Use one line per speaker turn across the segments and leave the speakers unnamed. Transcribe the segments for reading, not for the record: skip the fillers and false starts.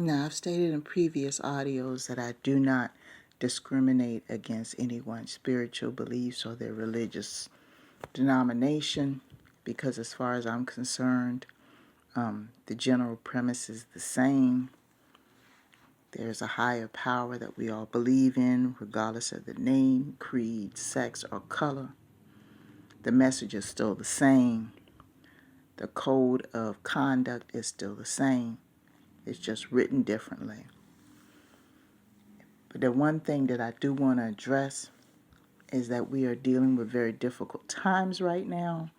Now, I've stated in previous audios that I do not discriminate against anyone's spiritual beliefs or their religious denomination, because as far as I'm concerned, the general premise is the same. There's a higher power that we all believe in, regardless of the name, creed, sex, or color. The message is still the same. The code of conduct is still the same. It's just written differently. But the one thing that I do want to address is that we are dealing with very difficult times right now,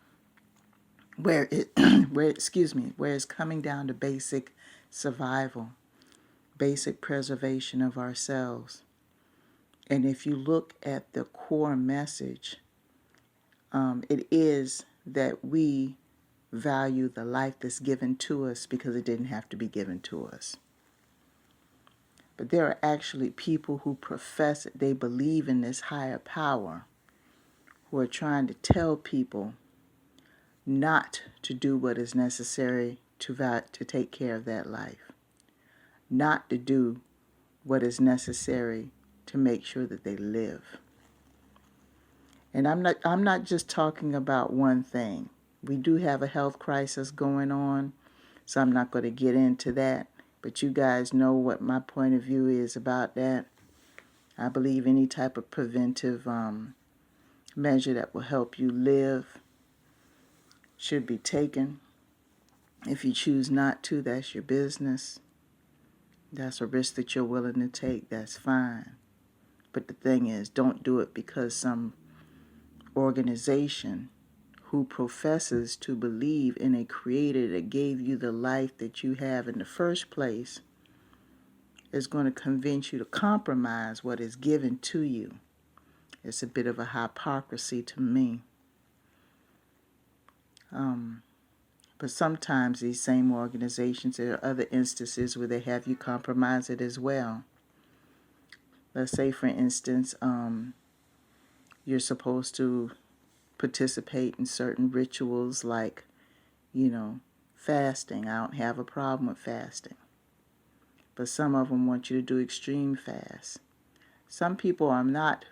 where it's coming down to basic survival, basic preservation of ourselves. And if you look at the core message, it is that we value the life that's given to us because it didn't have to be given to us. But there are actually people who profess that they believe in this higher power, who are trying to tell people not to do what is necessary to take care of that life, not to do what is necessary to make sure that they live. And I'm not just talking about one thing. We do have a health crisis going on, so I'm not going to get into that. But you guys know what my point of view is about that. I believe any type of preventive measure that will help you live should be taken. If you choose not to, that's your business. That's a risk that you're willing to take. That's fine. But the thing is, don't do it because some organization who professes to believe in a creator that gave you the life that you have in the first place is going to convince you to compromise what is given to you. It's a bit of a hypocrisy to me. But sometimes these same organizations, there are other instances where they have you compromise it as well. Let's say, for instance, you're supposed to participate in certain rituals like, fasting. I don't have a problem with fasting. But some of them want you to do extreme fasts. Some people are not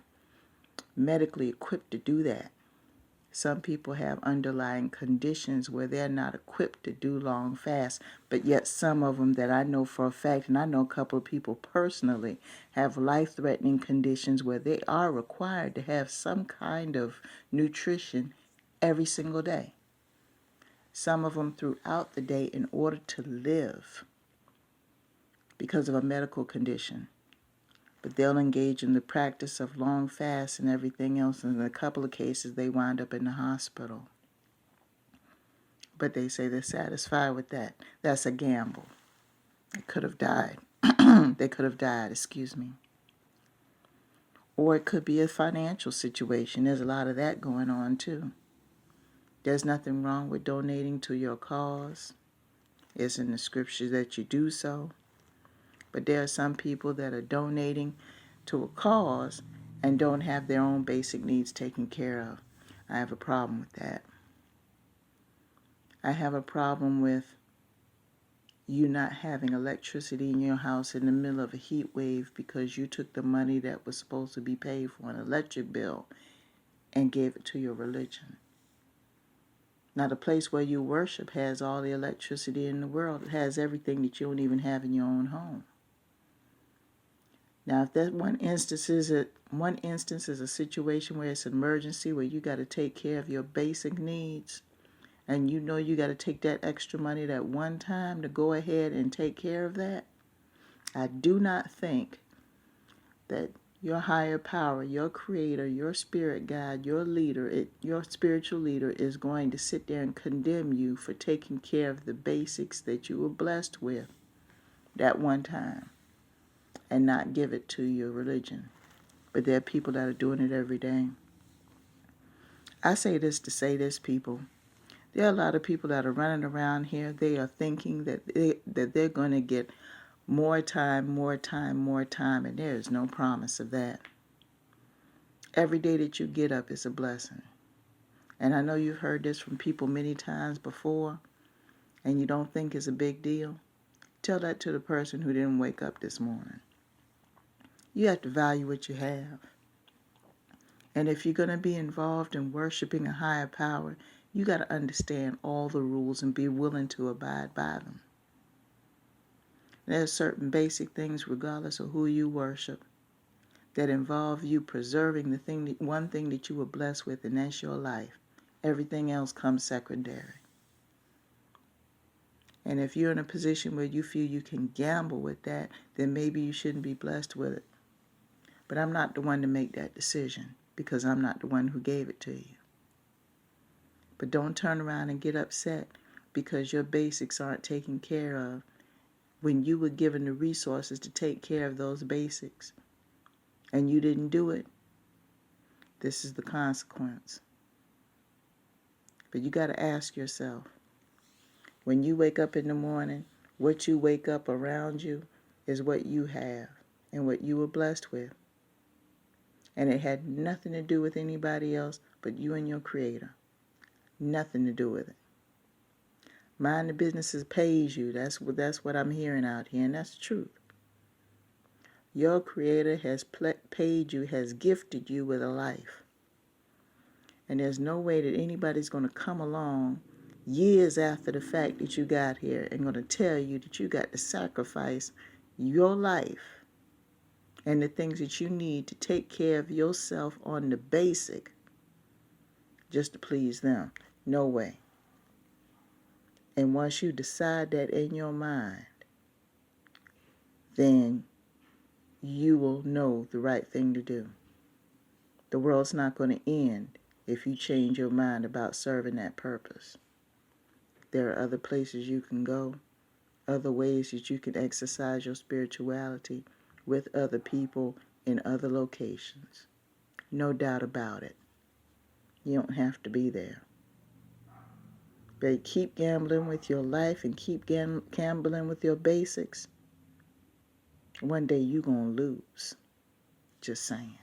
medically equipped to do that. Some people have underlying conditions where they're not equipped to do long fasts, but yet some of them that I know for a fact, and I know a couple of people personally, have life-threatening conditions where they are required to have some kind of nutrition every single day. Some of them throughout the day in order to live because of a medical condition. But they'll engage in the practice of long fasts and everything else, and in a couple of cases they wind up in the hospital. But they say they're satisfied with that. That's a gamble. They could have died. They could have died, excuse me. Or it could be a financial situation. There's a lot of that going on too. There's nothing wrong with donating to your cause. It's in the scriptures that you do so. But there are some people that are donating to a cause and don't have their own basic needs taken care of. I have a problem with that. I have a problem with you not having electricity in your house in the middle of a heat wave because you took the money that was supposed to be paid for an electric bill and gave it to your religion. Now, the place where you worship has all the electricity in the world. It has everything that you don't even have in your own home. Now, if that one instance is a situation where it's an emergency, where you got to take care of your basic needs, and you know you got to take that extra money that one time to go ahead and take care of that, I do not think that your higher power, your creator, your spirit guide, your leader, your spiritual leader is going to sit there and condemn you for taking care of the basics that you were blessed with that one time, and not give it to your religion. But there are people that are doing it every day. I say this to say this, people. There are a lot of people that are running around here. They are thinking that they're going to get more time, and there is no promise of that. Every day that you get up is a blessing. And I know you've heard this from people many times before, and you don't think it's a big deal. Tell that to the person who didn't wake up this morning. You have to value what you have. And if you're going to be involved in worshiping a higher power, you got to understand all the rules and be willing to abide by them. There's certain basic things, regardless of who you worship, that involve you preserving one thing that you were blessed with, and that's your life. Everything else comes secondary. And if you're in a position where you feel you can gamble with that, then maybe you shouldn't be blessed with it. But I'm not the one to make that decision, because I'm not the one who gave it to you. But don't turn around and get upset because your basics aren't taken care of when you were given the resources to take care of those basics and you didn't do it. This is the consequence. But you got to ask yourself, when you wake up in the morning, what you wake up around you is what you have and what you were blessed with. And it had nothing to do with anybody else but you and your Creator. Nothing to do with it. Mind the businesses pays you. That's what I'm hearing out here, and that's the truth. Your Creator has paid you, has gifted you with a life. And there's no way that anybody's going to come along years after the fact that you got here and going to tell you that you got to sacrifice your life and the things that you need to take care of yourself on the basic just to please them. No way. And once you decide that in your mind, then you will know the right thing to do. The world's not going to end if you change your mind about serving that purpose. There are other places you can go, other ways that you can exercise your spirituality with other people in other locations. No doubt about it. You don't have to be there. But keep gambling with your life and keep gambling with your basics. One day you're going to lose. Just saying.